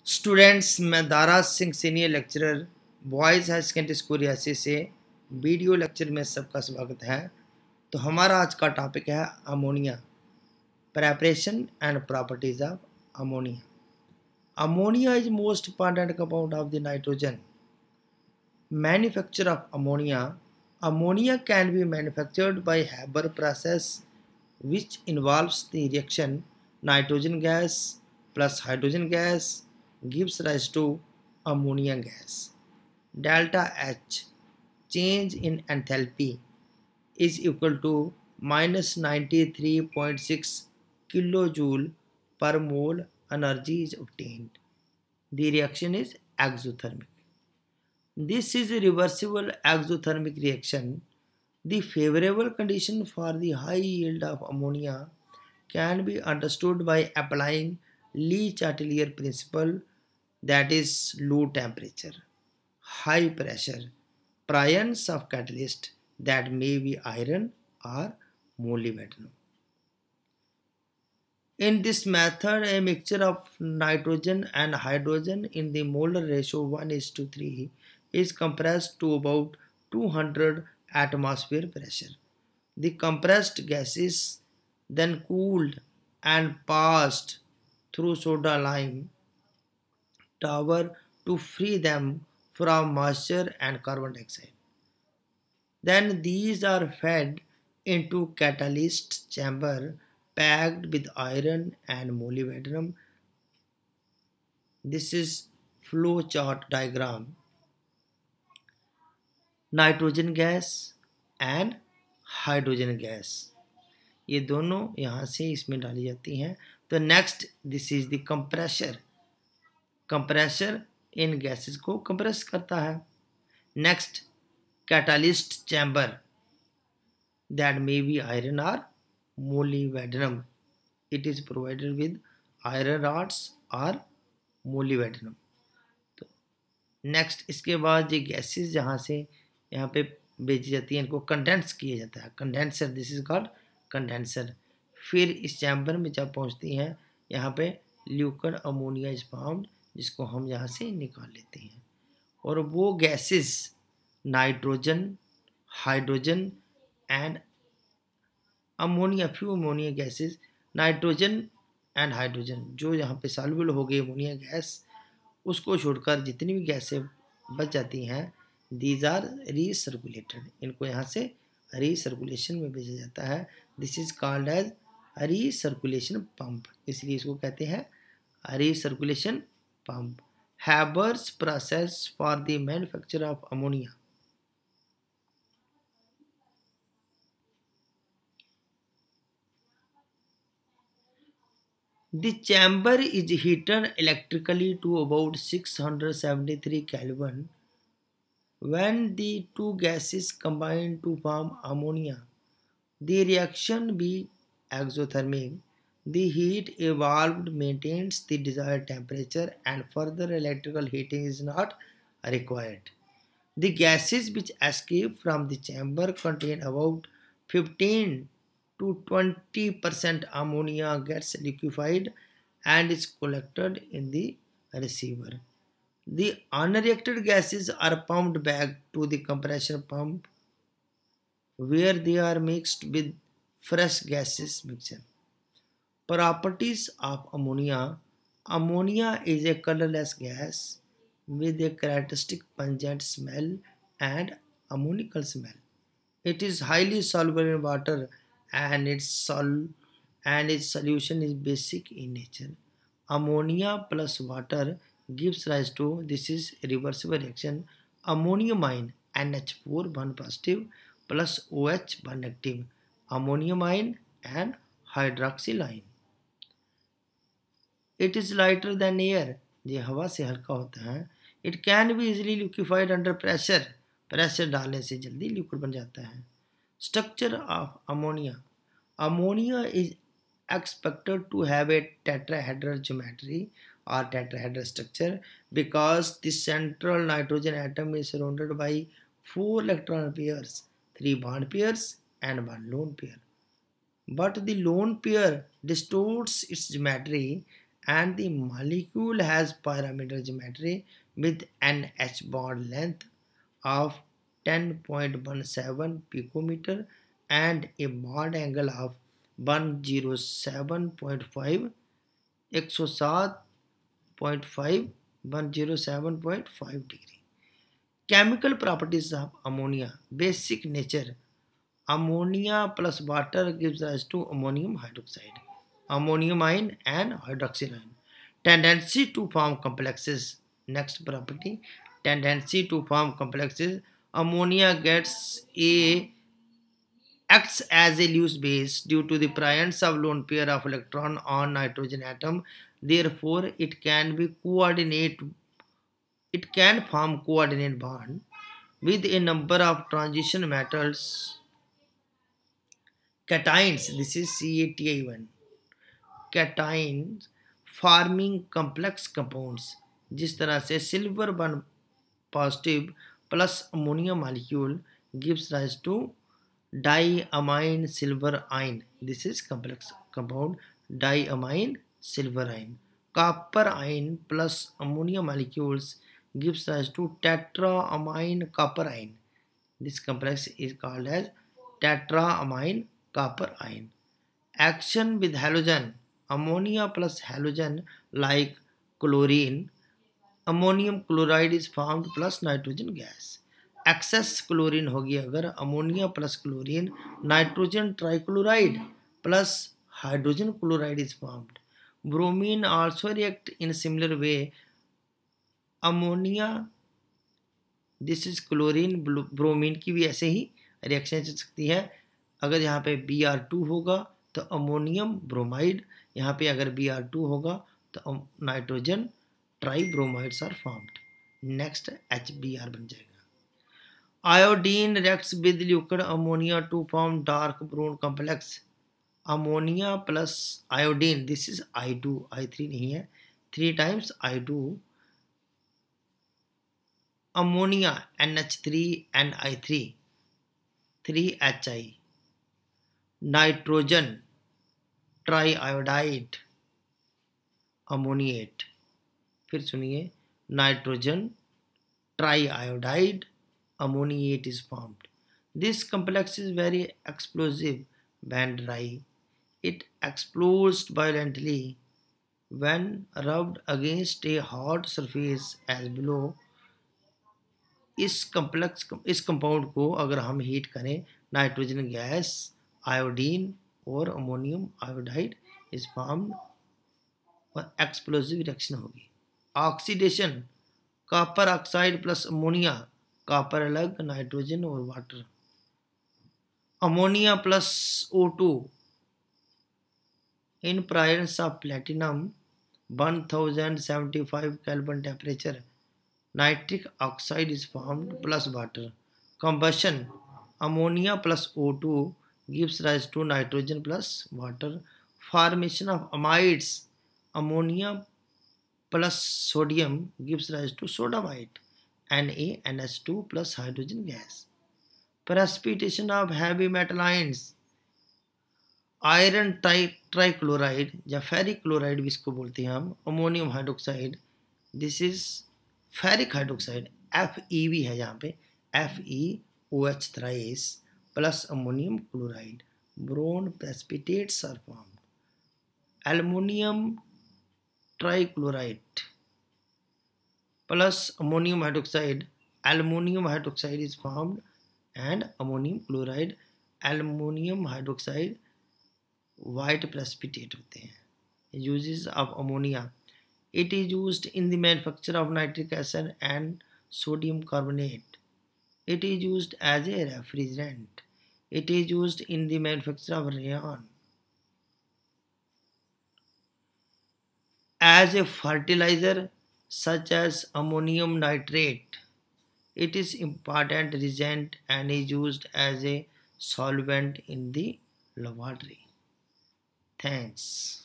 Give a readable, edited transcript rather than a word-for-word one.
Students, मैं Dara Singh senior lecturer boys high secondary school Reasi से video lecture में सबका स्वागत है। तो हमारा आज का टॉपिक है ammonia, preparation and properties of ammonia. Ammonia is most important compound of the nitrogen. Manufacture of ammonia can be manufactured by Haber process which involves the reaction nitrogen gas plus hydrogen gas gives rise to ammonia gas. Delta H, change in enthalpy, is equal to minus 93.6 kilojoule per mole. Energy is obtained. The reaction is exothermic. This is a reversible exothermic reaction. The favorable condition for the high yield of ammonia can be understood by applying Le-Chatelier principle, that is low temperature, high pressure, prions of catalyst that may be iron or molybdenum. In this method, a mixture of nitrogen and hydrogen in the molar ratio 1:3 is compressed to about 200 atmosphere pressure. The compressed gases then cooled and passed through soda lime tower to free them from moisture and carbon dioxide. Then these are fed into catalyst chamber packed with iron and molybdenum. This is flow chart diagram. Nitrogen gas and hydrogen gas, ये दोनों यहाँ से इसमें डाली जाती हैं। तो next, this is the compressor. Compressor इन गैसेस को कंप्रेस करता है। Next, catalyst chamber, that may be iron और molybdenum. It is provided with iron rods और मोलिब्डेनम। तो नेक्स्ट, इसके बाद ये गैसेस जहाँ से यहाँ पे भेजी जाती है, इनको कंडेंस किया जाता है। Condenser, this is called condenser. फिर इस चैम्बर में जब पहुँचती हैं, यहाँ पे लिक्विड अमोनिया इज फॉर्म्ड, जिसको हम यहाँ से निकाल लेते हैं। और वो gases nitrogen, hydrogen and ammonia, few ammonia gases, nitrogen and hydrogen, जो यहाँ पे सॉल्युबल हो गई अमोनिया गैस, उसको छोड़कर जितनी भी गैसें बच जाती हैं, दीज आर रीसर्कुलेटेड। इनको यहाँ से रीसर्कुलेशन में भेजा जाता है। This is called as recirculation pump, इसलिए इसको कहते हैं recirculation pump. Haber's process for the manufacture of ammonia. The chamber is heated electrically to about 673 Kelvin. When the two gases combine to form ammonia, the reaction be exothermic. The heat evolved maintains the desired temperature and further electrical heating is not required. The gases which escape from the chamber contain about 15 to 20% ammonia gets liquefied and is collected in the receiver. The unreacted gases are pumped back to the compression pump where they are mixed with fresh gases mixture. Properties of ammonia. Ammonia is a colorless gas with a characteristic pungent smell and ammoniacal smell. It is highly soluble in water and its solution is basic in nature. Ammonia plus water gives rise to, this is a reversible reaction, ammonium ion NH4 bond positive plus OH bond negative, ammonium ion and hydroxyl ion. It is lighter than air, ये हवा से हल्का होता है। It can be easily liquefied under pressure, pressure डालने से जल्दी liquid बन जाता है। Structure of ammonia. Ammonia is expected to have a tetrahedral geometry or tetrahedral structure because the central nitrogen atom is surrounded by 4 electron pairs, 3 bond pairs and 1 lone pair. But the lone pair distorts its geometry and the molecule has pyramidal geometry with an H bond length of 10.17 picometer and a bond angle of 107.5 107.5 degree. Chemical properties of ammonia. Basic nature. Ammonia plus water gives rise to ammonium hydroxide, ammonium ion and hydroxyl ion. Tendency to form complexes. Next property, tendency to form complexes. Ammonia acts as a loose base due to the presence of lone pair of electron on nitrogen atom. Therefore, it can form coordinate bond with a number of transition metals. Cations, this is CATI1. Cations forming complex compounds. जिस तरह से silver one positive plus ammonia molecule gives rise to diamine silver ion. This is complex compound diamine silver ion. Copper ion plus ammonia molecules gives rise to tetraamine copper ion. This complex is called as tetraamine copper ion. Action with halogen. Ammonia plus halogen like chlorine. Ammonium chloride is formed plus nitrogen gas. Excess chlorine होगी अगर ammonia plus chlorine nitrogen trichloride plus hydrogen chloride is formed. Bromine also react in similar way. Ammonia this is chlorine, bromine की भी ऐसे ही reaction चल सकती है. अगर यहाँ पे Br2 होगा तो अमोनियम ब्रोमाइड, यहाँ पे अगर Br2 होगा तो nitrogen tribromides are formed. Next HBr बन जाएगा. Iodine reacts with liquid ammonia to form dark brown complex. Ammonia plus iodine, this is I2, I3 नहीं है, 3 times I2. Ammonia NH3 and I3, 3HI. Nitrogen triiodide ammoniate. फिर सुनिए, nitrogen ट्राइआयोडाइड ammoniate is formed. This complex is very explosive when dry. It explodes violently when rubbed against a hot surface as below. इस compound को अगर हम heat करें, nitrogen gas, iodine और ammonium iodide is formed और explosive reaction होगी. Oxidation. Copper oxide plus ammonia, copper अलग, nitrogen और water. Ammonia plus O2 in presence of platinum 1075 kelvin temperature. Nitric oxide is formed plus water. Combustion. Ammonia plus O2 gives rise to nitrogen plus water. Formation of amides. Ammonia plus sodium gives rise to sodamide. NaNH2 plus hydrogen gas. Precipitation of heavy metal ions. Iron trichloride या ferric chloride भी इसको बोलते हैं हम. Ammonium hydroxide, this is ferric hydroxide, FeV है यहाँ पे, FeOH thrice plus ammonium chloride. Brown precipitates are formed. Aluminium trichloride plus ammonium hydroxide. Aluminum hydroxide is formed and ammonium chloride, aluminum hydroxide white precipitate होते हैं. Uses of ammonia. It is used in the manufacture of nitric acid and sodium carbonate. It is used as a refrigerant. It is used in the manufacture of rayon. As a fertilizer such as ammonium nitrate. It is important reagent and is used as a solvent in the laboratory. Thanks.